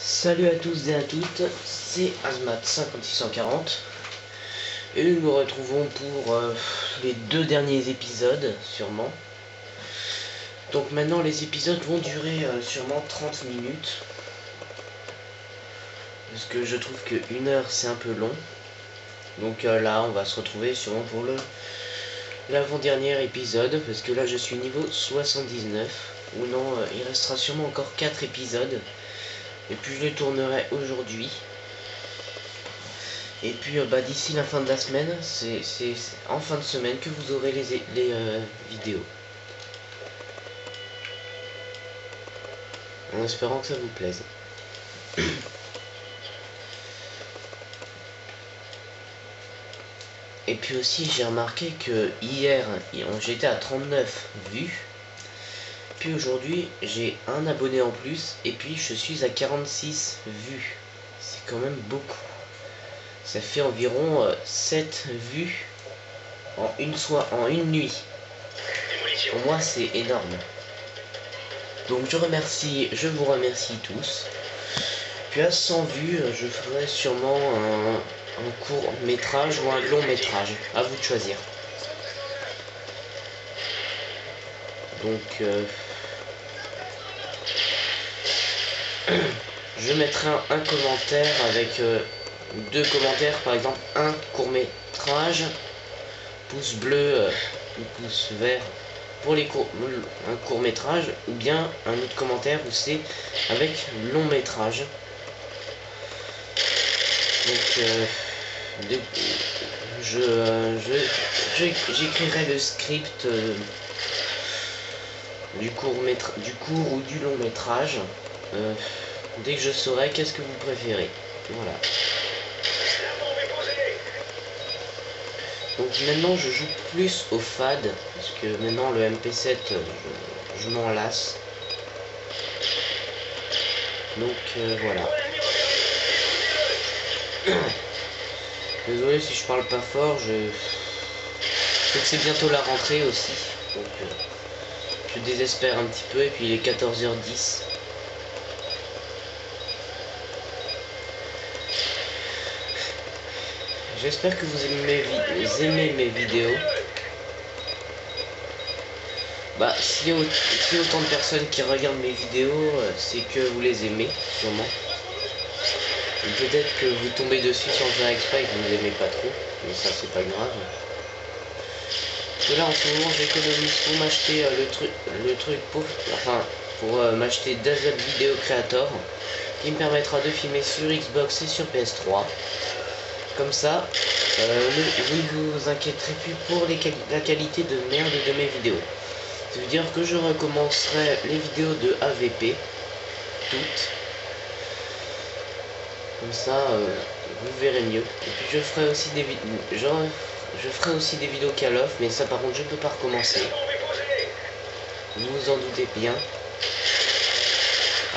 Salut à tous et à toutes, c'est Azmat5640 et nous nous retrouvons pour les deux derniers épisodes sûrement. Donc maintenant les épisodes vont durer sûrement 30 minutes parce que je trouve que 1 heure c'est un peu long. Donc là on va se retrouver sûrement pour l'avant-dernier épisode parce que là je suis niveau 79 ou non, il restera sûrement encore 4 épisodes. Et puis je les tournerai aujourd'hui. Et puis d'ici la fin de la semaine, c'est en fin de semaine que vous aurez les vidéos. En espérant que ça vous plaise. Et puis aussi j'ai remarqué que hier j'étais à 39 vues. Puis aujourd'hui j'ai un abonné en plus et puis je suis à 46 vues. C'est quand même beaucoup. Ça fait environ 7 vues en une nuit. Pour moi c'est énorme. Donc je vous remercie tous. Puis à 100 vues, je ferai sûrement un court métrage ou un long métrage. À vous de choisir. Donc je mettrai un commentaire avec 2 commentaires, par exemple un court métrage, pouce bleu ou pouce vert pour un court métrage, ou bien un autre commentaire où c'est avec long métrage. Donc j'écrirai le script du court ou du long métrage dès que je saurai qu'est-ce que vous préférez. Voilà. Donc maintenant je joue plus au FAD parce que maintenant le MP7 je m'en lasse. Donc voilà. Désolé si je parle pas fort, je sais que c'est bientôt la rentrée aussi. Donc je désespère un petit peu et puis il est 14h10. J'espère que vous aimez mes vidéos. Si autant de personnes qui regardent mes vidéos, c'est que vous les aimez, sûrement. Peut-être que vous tombez dessus sans faire exprès et que vous ne l'aimez pas trop, mais ça c'est pas grave. Parce que là en ce moment j'économise pour m'acheter le truc pour m'acheter Dazzle Video Creator qui me permettra de filmer sur Xbox et sur PS3. Comme ça, vous ne vous inquiéterez plus pour la qualité de merde de mes vidéos. Ça veut dire que je recommencerai les vidéos de AVP, toutes. Comme ça, vous verrez mieux. Et puis je ferai aussi des vidéos Call of, mais ça par contre je ne peux pas recommencer. Vous vous en doutez bien.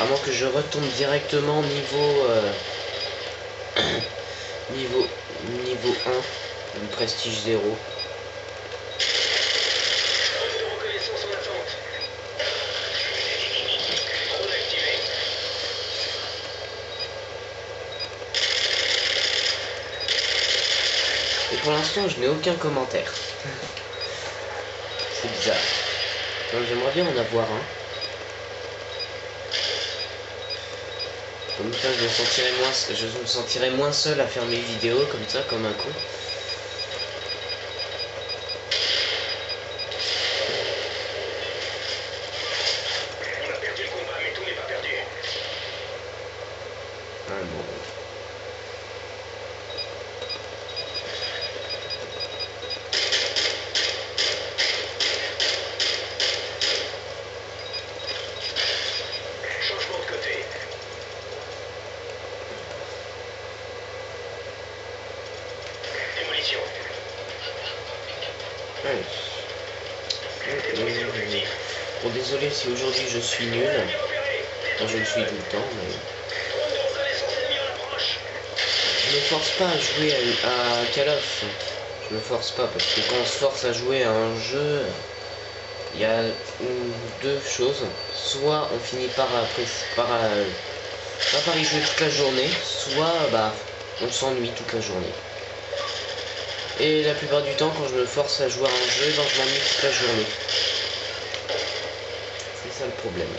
À moins que je retombe directement niveau niveau 1, du prestige 0. Et pour l'instant, je n'ai aucun commentaire. C'est bizarre. Donc j'aimerais bien en avoir un. Comme ça, je me sentirais moins seul à faire mes vidéos comme ça, comme un con. On a perdu le combat, mais tout n'est pas perdu. Ah bon. Changement de côté. Démolition. Ouais. Bon, désolé si aujourd'hui je suis nul. Enfin, je le suis tout le temps, mais je me force pas à jouer à Call of. Je me force pas parce que quand on se force à jouer à un jeu, il y a deux choses. Soit on finit par soit par y jouer toute la journée, soit bah on s'ennuie toute la journée. Et la plupart du temps, quand je me force à jouer à un jeu, ben, je m'ennuie toute la journée. C'est ça le problème.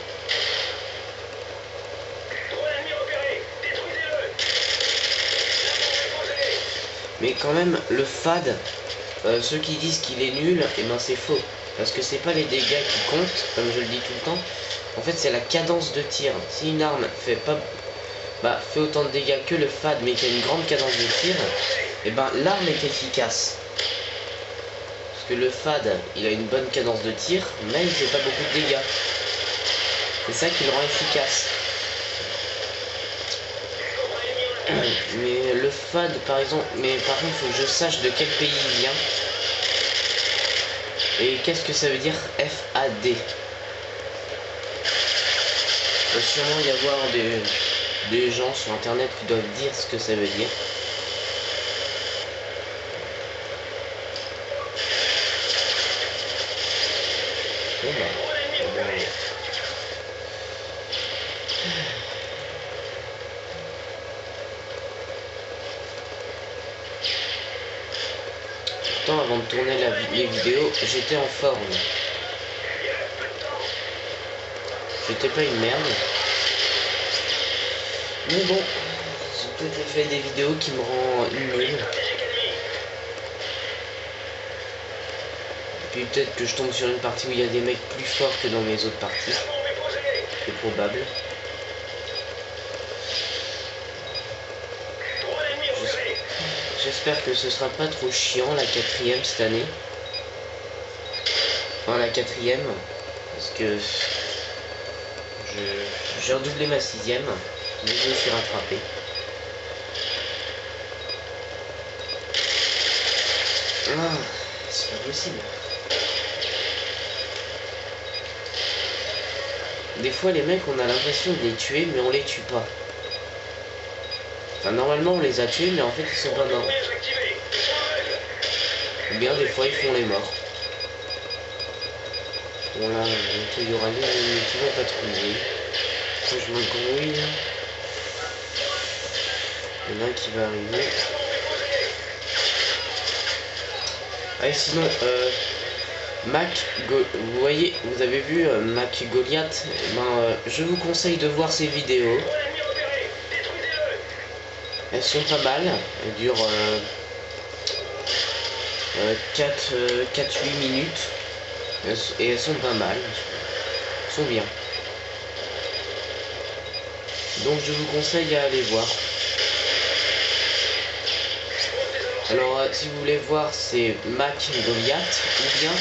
Mais quand même, le FAD, ceux qui disent qu'il est nul, et ben c'est faux. Parce que c'est pas les dégâts qui comptent, comme je le dis tout le temps. En fait, c'est la cadence de tir. Si une arme fait autant de dégâts que le FAD, mais qui a une grande cadence de tir, et ben l'arme est efficace. Parce que le FAD, il a une bonne cadence de tir, mais il fait pas beaucoup de dégâts. C'est ça qui le rend efficace. Mais le FAD, par exemple, par contre, il faut que je sache de quel pays il vient. Et qu'est-ce que ça veut dire FAD? Il va sûrement y avoir des gens sur internet qui doivent dire ce que ça veut dire. Bon bah, pourtant, avant de tourner les vidéos, j'étais en forme. J'étais pas une merde. Mais bon, j'ai peut-être fait des vidéos qui me rendent nul. Puis peut-être que je tombe sur une partie où il y a des mecs plus forts que dans mes autres parties. C'est probable. J'espère que ce sera pas trop chiant la 4ème cette année. Enfin la 4ème. Parce que j'ai redoublé ma 6ème. Mais je me suis rattrapé. Ah, c'est pas possible. Des fois les mecs on a l'impression de les tuer mais on les tue pas. Enfin normalement on les a tués mais en fait ils sont pas morts. Ou bien des fois ils font les morts. Bon là il y aura des ennemis qui vont patrouiller. Ça je m'en grouille. Il y en a un qui va arriver. Ah et sinon vous voyez, vous avez vu Mac Goliath, je vous conseille de voir ses vidéos. Elles sont pas mal, elles durent 4-8 minutes et elles sont pas mal, elles sont bien. Donc je vous conseille à aller voir. Alors si vous voulez voir c'est Mac Goliath ou bien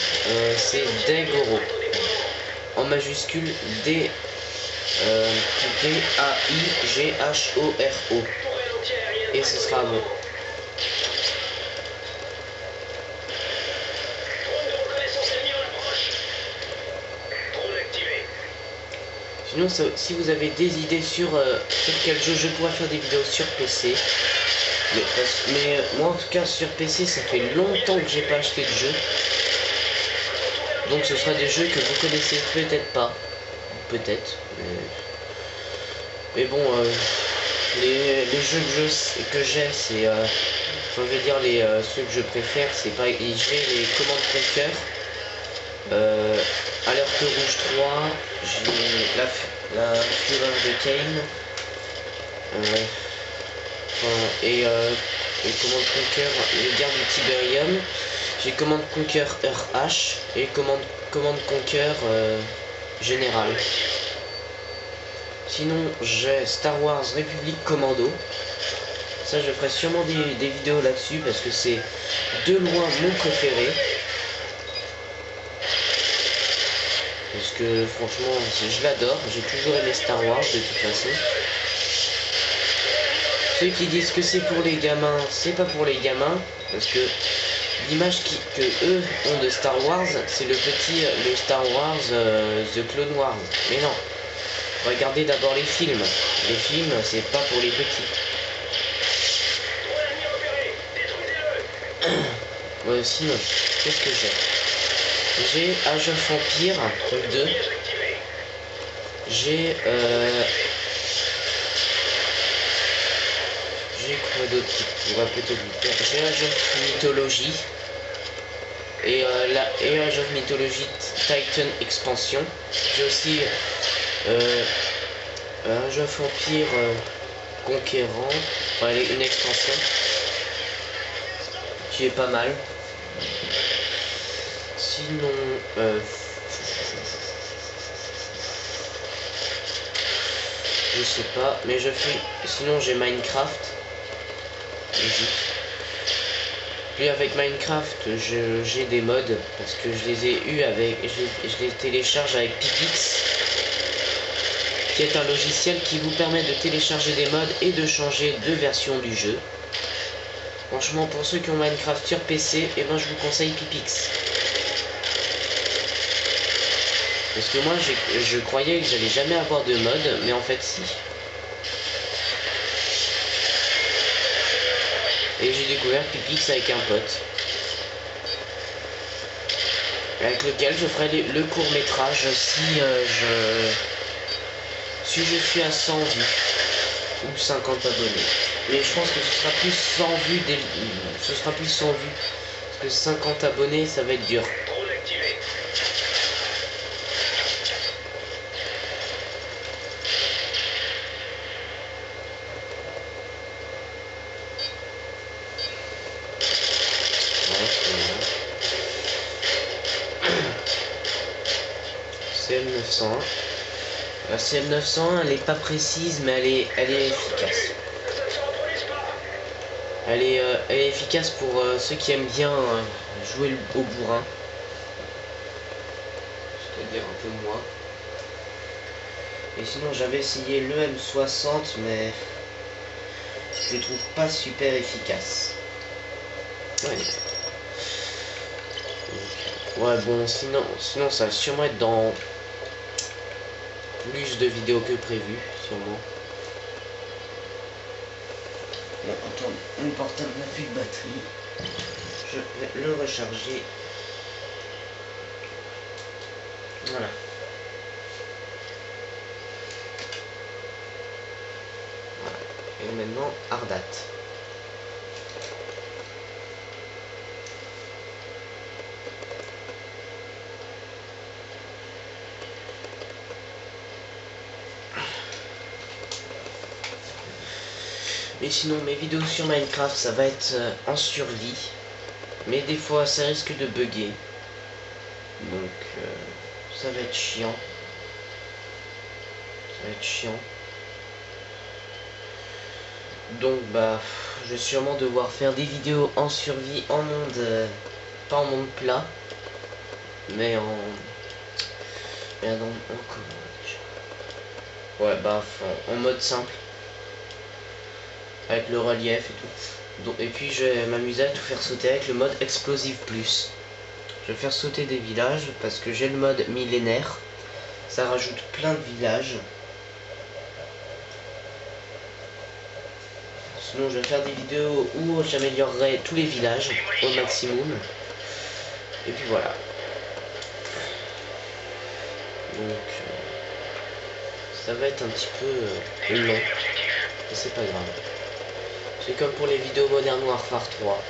c'est Daigoro en majuscule D-A-I-G-H-O-R-O et ce sera bon. Sinon si vous avez des idées sur quel jeu je pourrais faire des vidéos sur PC. Mais moi en tout cas sur PC ça fait longtemps que j'ai pas acheté de jeu. Donc ce sera des jeux que vous connaissez peut-être pas. Peut-être. Mais bon les jeux que j'ai c'est je vais dire ceux que je préfère c'est pas. J'ai les Command Conquer, Alerte Rouge 3, j'ai la Fureur de Kane. Et Command Conquer les guerres du Tiberium. J'ai Command Conquer RH et Command Conquer Général. Sinon j'ai Star Wars République Commando. Ça je ferai sûrement des vidéos là-dessus parce que c'est de loin mon préféré. Parce que franchement je l'adore, j'ai toujours aimé Star Wars de toute façon. Ceux qui disent que c'est pour les gamins, c'est pas pour les gamins, parce que l'image que eux ont de Star Wars, c'est le Star Wars The Clone Wars. Mais non, regardez d'abord les films. Les films, c'est pas pour les petits. Sinon, qu'est-ce que j'ai? J'ai Age of Empire 2. J'ai d'autre qui pourrait peut-être vous plaire? J'ai Age of Mythology. Et la Age of Mythology Titan Expansion. J'ai aussi Age of Empire Conquérant. Enfin, une extension qui est pas mal. Sinon, je sais pas, mais je fais. Sinon, j'ai Minecraft. Puis avec Minecraft, j'ai des mods parce que je les ai eu avec. Je les télécharge avec Pipix, qui est un logiciel qui vous permet de télécharger des mods et de changer de version du jeu. Franchement, pour ceux qui ont Minecraft sur PC, et ben je vous conseille Pipix. Parce que moi, je croyais que j'allais jamais avoir de mode, mais en fait, si. Et j'ai découvert Pipix avec un pote. Avec lequel je ferai le court-métrage si je suis à 100 vues. Ou 50 abonnés. Mais je pense que ce sera plus 100 vues ce sera plus 100 vues. Parce que 50 abonnés, ça va être dur. Drone activé. CM901. La CM901, elle est pas précise, mais elle est efficace. Elle est efficace pour ceux qui aiment bien jouer au bourrin. C'est-à-dire un peu moi. Et sinon, j'avais essayé le M60, mais je le trouve pas super efficace. Ouais. Ouais, bon, sinon ça va sûrement être dans plus de vidéos que prévu, sûrement. Bon, attends, mon portable n'a plus de batterie. Je vais le recharger. Voilà. Et maintenant, Ardat. Et sinon, mes vidéos sur Minecraft, ça va être en survie. Mais des fois, ça risque de bugger. Donc, ça va être chiant. Ça va être chiant. Donc, bah, je vais sûrement devoir faire des vidéos en survie, en monde... pas en monde plat. Mais en... comment déjà? Ouais, bah, en mode simple. Avec le relief et tout. Donc, et puis je vais m'amuser à tout faire sauter avec le mode explosive plus. Je vais faire sauter des villages parce que j'ai le mode millénaire. Ça rajoute plein de villages. Sinon je vais faire des vidéos où j'améliorerai tous les villages au maximum. Et puis voilà. Donc ça va être un petit peu long. Mais c'est pas grave. C'est comme pour les vidéos Modern Warfare 3.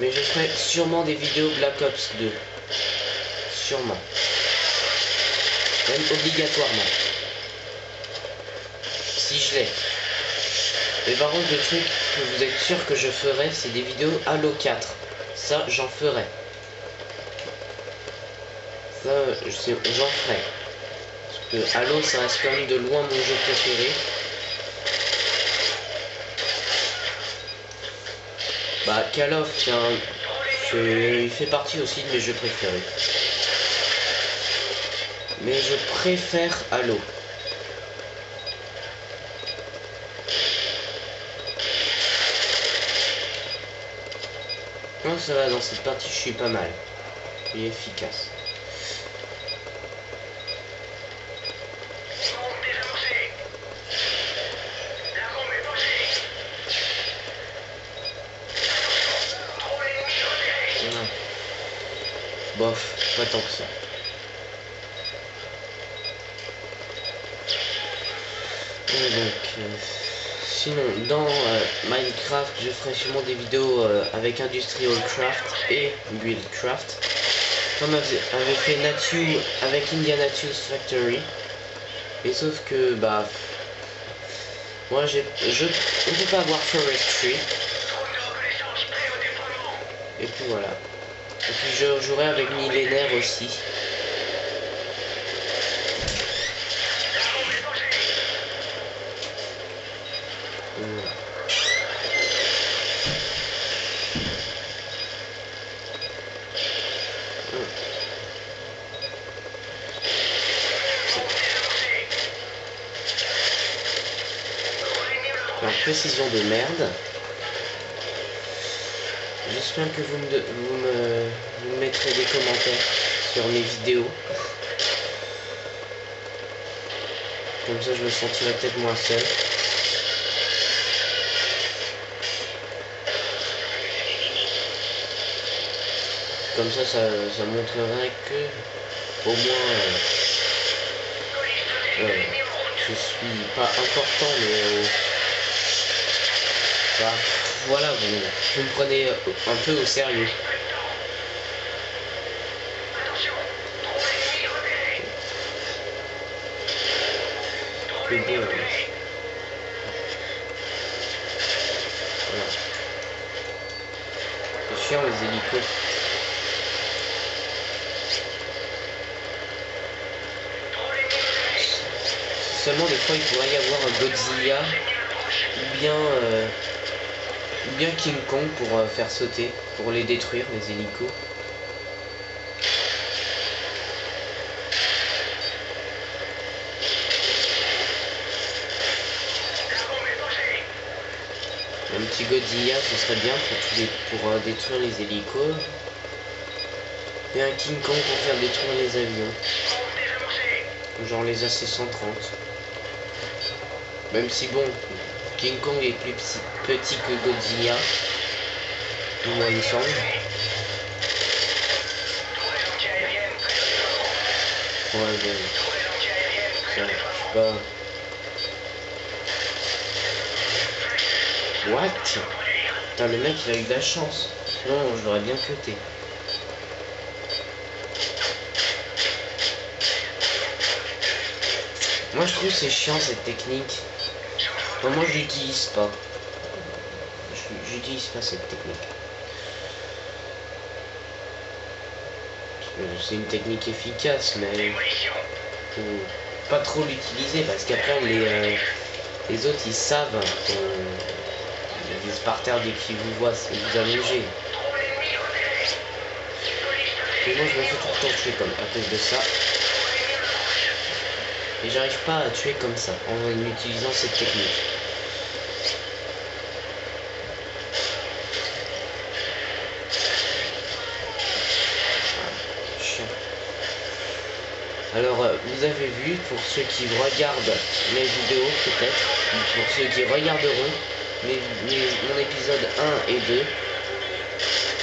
Mais je ferai sûrement des vidéos Black Ops 2. Sûrement. Même obligatoirement. Si je l'ai. Mais par contre, le truc que vous êtes sûr que je ferai, c'est des vidéos Halo 4. Ça, j'en ferai. Ça, j'en ferai. Parce que Halo, ça reste quand même de loin mon jeu préféré. Bah, Call of, il fait partie aussi de mes jeux préférés. Mais je préfère Halo. Non, ça va, dans cette partie, je suis pas mal. Il est efficace. Bof, pas tant que ça. Et donc, Sinon, dans Minecraft, je ferai sûrement des vidéos avec Industrial Craft et Buildcraft, comme avait fait Natsu avec Indianatus Factory. Et sauf que, bah, moi, je ne peux pas avoir Forestry. Et puis voilà. Et puis je jouerai avec Millénaire aussi. Voilà. Alors, précision de merde. J'espère que vous me mettrez des commentaires sur mes vidéos. Comme ça je me sentirai peut-être moins seul. Comme ça montrerait que au moins je suis pas important, mais bah, voilà, vous me prenez un peu au sérieux. Mais bon, voilà. C'est chiant les hélicos. Seulement des fois il pourrait y avoir un Godzilla ou bien King Kong pour faire sauter, pour les détruire les hélicos. Un petit Godzilla ce serait bien pour détruire les hélicos. Et un King Kong pour faire détruire les avions. Genre les AC-130. Même si bon, King Kong est plus petit que Godzilla. Moi il me semble. Ouais, ben, je sais pas. What? Putain, le mec il a eu de la chance. Sinon je l'aurais bien cuté. Moi je trouve c'est chiant cette technique. Non, moi je l'utilise pas. J'utilise pas cette technique. C'est une technique efficace, mais faut pas trop l'utiliser parce qu'après les autres ils savent ils disent par terre dès qu'ils vous voient, vous allonger. Et moi je me fais tout le temps tuer comme à cause de ça. Et j'arrive pas à tuer comme ça en utilisant cette technique. Alors vous avez vu, pour ceux qui regardent mes vidéos peut-être, pour ceux qui regarderont mon épisode 1 et 2,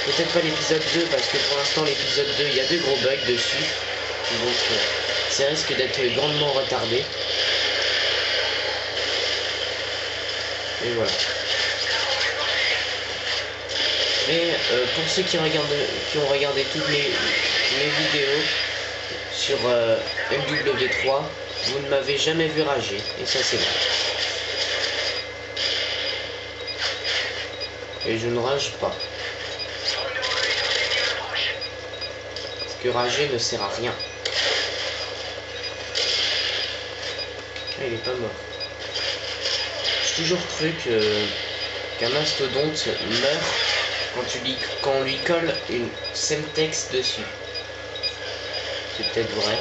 peut-être pas l'épisode 2 parce que pour l'instant l'épisode 2 il y a de gros bugs dessus, donc ça risque d'être grandement retardé. Et voilà. Mais pour ceux qui ont regardé toutes mes vidéos sur MW3, vous ne m'avez jamais vu rager, et ça c'est bon. Et je ne rage pas. Parce que rager ne sert à rien. Il est pas mort. J'ai toujours cru qu'un mastodonte meurt quand on lui colle une Semtex dessus. C'est peut-être vrai.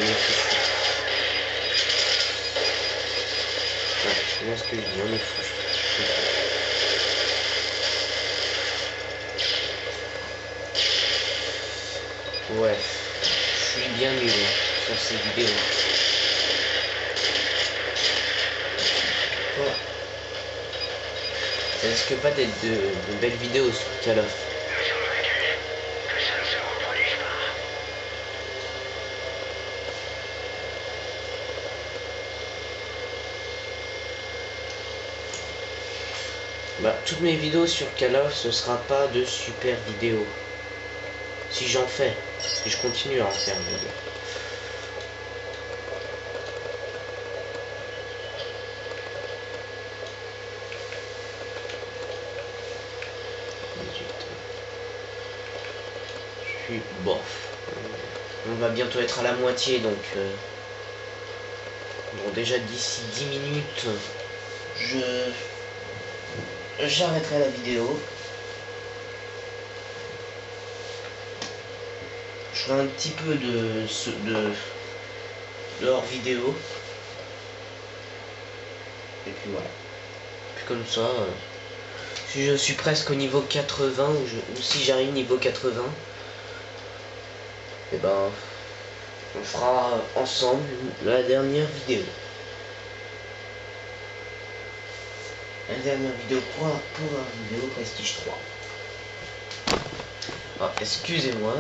On est foutu. Ouais, c'est bien ce que je dis, on est foutu. Ouais, je suis bien nul sur ces vidéos. Ouais. Ça risque pas d'être de belles vidéos sur Call of. Bah, toutes mes vidéos sur Call of, ce sera pas de super vidéos. Si j'en fais, si je continue à en faire des vidéos. Je suis bof. On va bientôt être à la moitié, donc bon, déjà d'ici 10 minutes, j'arrêterai la vidéo. Je ferai un petit peu de hors vidéo. Et puis voilà. Puis comme ça, si je suis presque au niveau 80 ou si j'arrive niveau 80, et ben on fera ensemble la dernière vidéo. La dernière vidéo pour la vidéo Prestige 3. Ah, excusez-moi.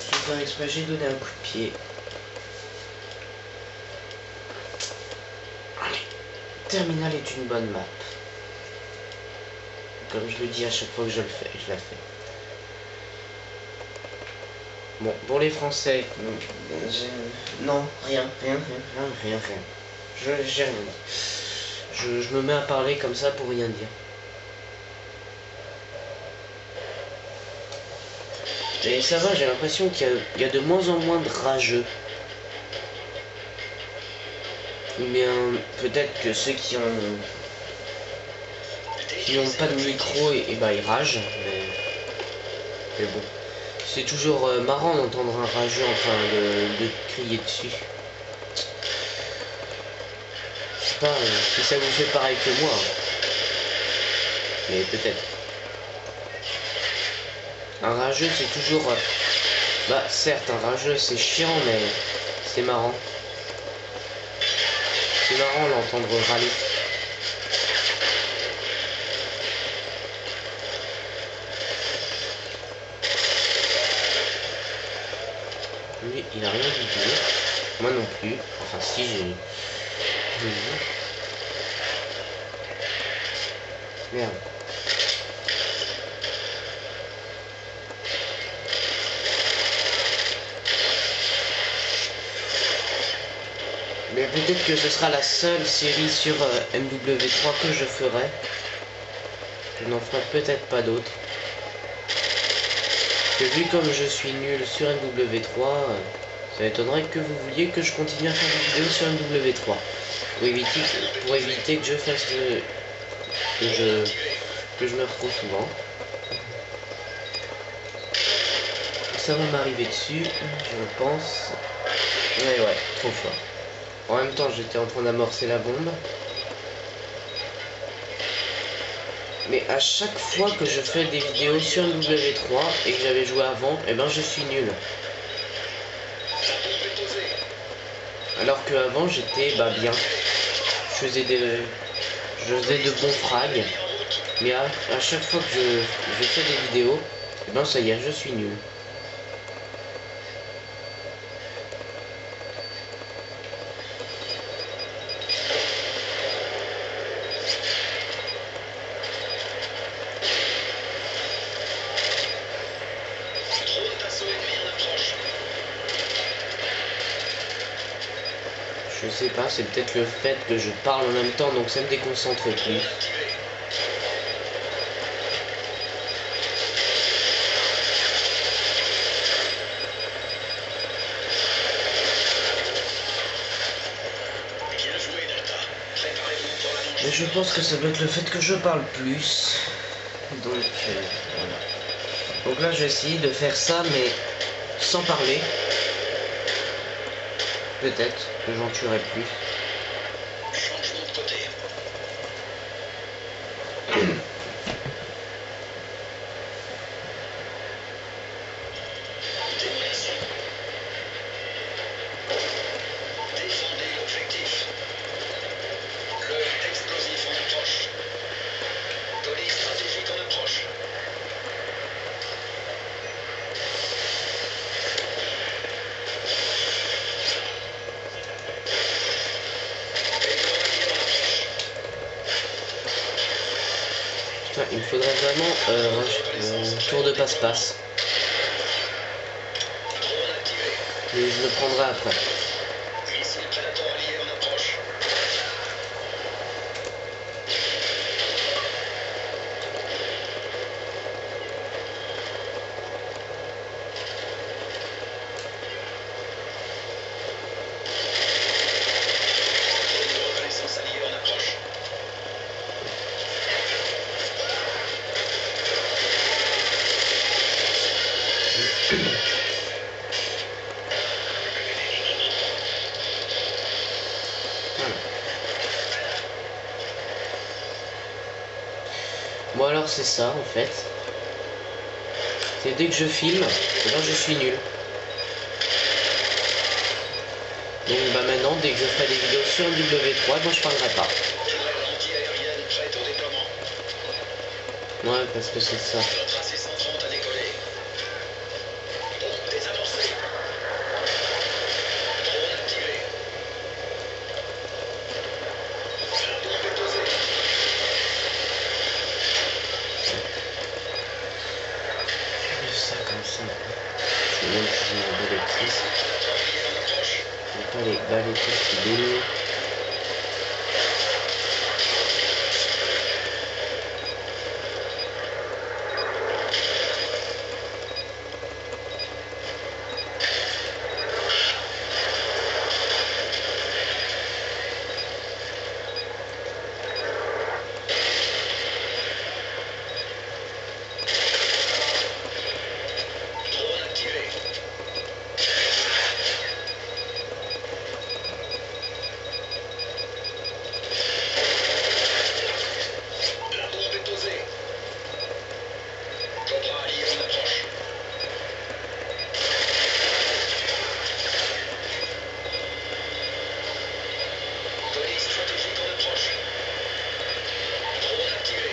Sans faire exprès, j'ai donné un coup de pied. Terminal est une bonne map. Comme je le dis à chaque fois que je la fais. Bon, pour les Français, non, rien. J'ai rien dit. Je me mets à parler comme ça pour rien dire. Et ça va, j'ai l'impression qu'il y a de moins en moins de rageux. Mais peut-être que ceux qui n'ont pas de micro, et bah ils ragent. Mais bon. C'est toujours marrant d'entendre un rageux en train de crier dessus. Je sais pas si ça vous fait pareil que moi. Mais peut-être. Un rageux c'est toujours... bah certes un rageux c'est chiant mais c'est marrant. C'est marrant l'entendre râler. Lui, il a rien dit. Moi non plus. Enfin si j'ai... Merde. Mais peut-être que ce sera la seule série sur MW3 que je ferai. Je n'en ferai peut-être pas d'autres. Que vu comme je suis nul sur MW3, ça étonnerait que vous vouliez que je continue à faire des vidéos sur MW3. Pour éviter que je fasse que je me retrouve souvent. Ça va m'arriver dessus, je pense. Mais ouais, trop fort. En même temps, j'étais en train d'amorcer la bombe. Mais à chaque fois que je fais des vidéos sur MW3 et que j'avais joué avant, et ben je suis nul. Alors que avant j'étais bien. Je faisais de bons frags. Mais à chaque fois que je fais des vidéos, et ben ça y est, je suis nul. Je sais pas, c'est peut-être le fait que je parle en même temps, donc ça me déconcentre plus. Mais je pense que ça doit être le fait que je parle plus. Donc, voilà. Donc là, je vais essayer de faire ça, mais sans parler. Peut-être que j'en tuerai plus. Changement de côté. Démolition. Défendez l'objectif. Le explosif en approche. Police stratégique en approche. Ouais, il me faudrait vraiment tour de passe-passe. Drone activé. Mais je le prendrai après. Missile Predator allié en approche. Drone de reconnaissance allié en approche. Voilà. Bon alors c'est ça en fait. C'est dès que je filme, eh ben, je suis nul. Donc bah maintenant dès que je ferai des vidéos sur W3, moi je parlerai pas. Tourelle anti-aérienne prête au déploiement. Ouais parce que c'est ça. Le tracé 130 à décoller. Bombe désamorcée. Drone activé. La bombe est posée. Juste ça comme ça. Je vais même que j'ai une belle Missile Predator allié en approche. j'ai pas les balles et tout qui baignent. Drone activé. La bombe est posée. Cobra allié en approche. Police stratégique en approche. Drone activé.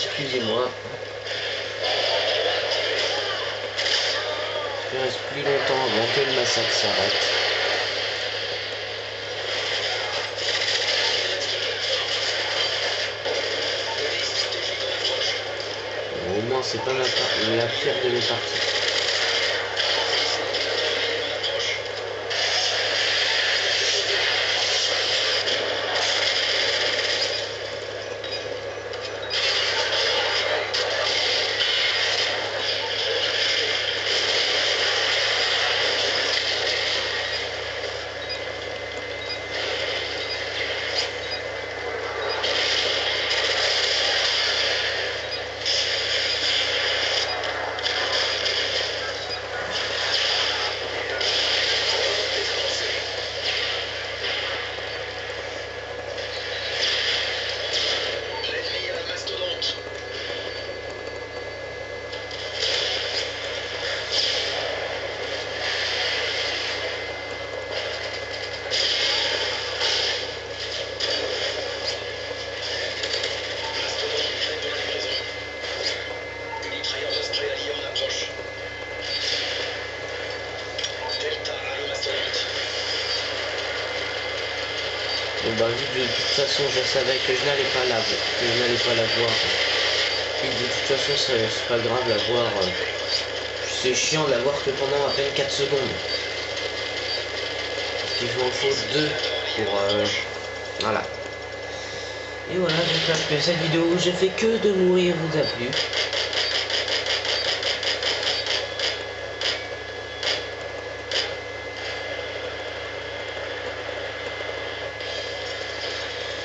Excusez-moi. Il reste plus longtemps avant que le massacre s'arrête. Bon, au moins c'est pas la pire de mes parties. Bon bah vu que de toute façon je savais que je n'allais pas la voir. Et de toute façon c'est pas grave la voir. C'est chiant de la voir que pendant à peine 4 secondes. Parce qu'il en faut 2 pour voilà. Et voilà, j'espère que cette vidéo où j'ai fait que de mourir vous a plu.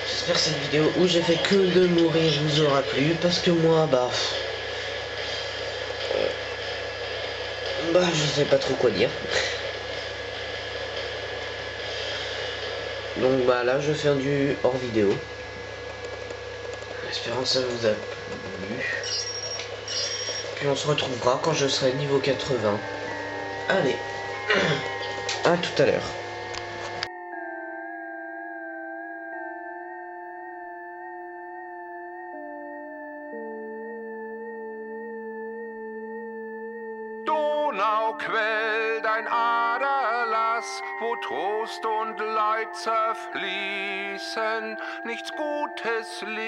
J'espère que cette vidéo où j'ai fait que de mourir vous aura plu, parce que moi, je sais pas trop quoi dire. Donc là, je vais faire du hors vidéo. Espérant que ça vous a plu. Puis on se retrouvera quand je serai niveau 80. Allez, à tout à l'heure. Donau quell dein Aderlass, wo Trost und Leid zerfließen, nichts Gutes liegt.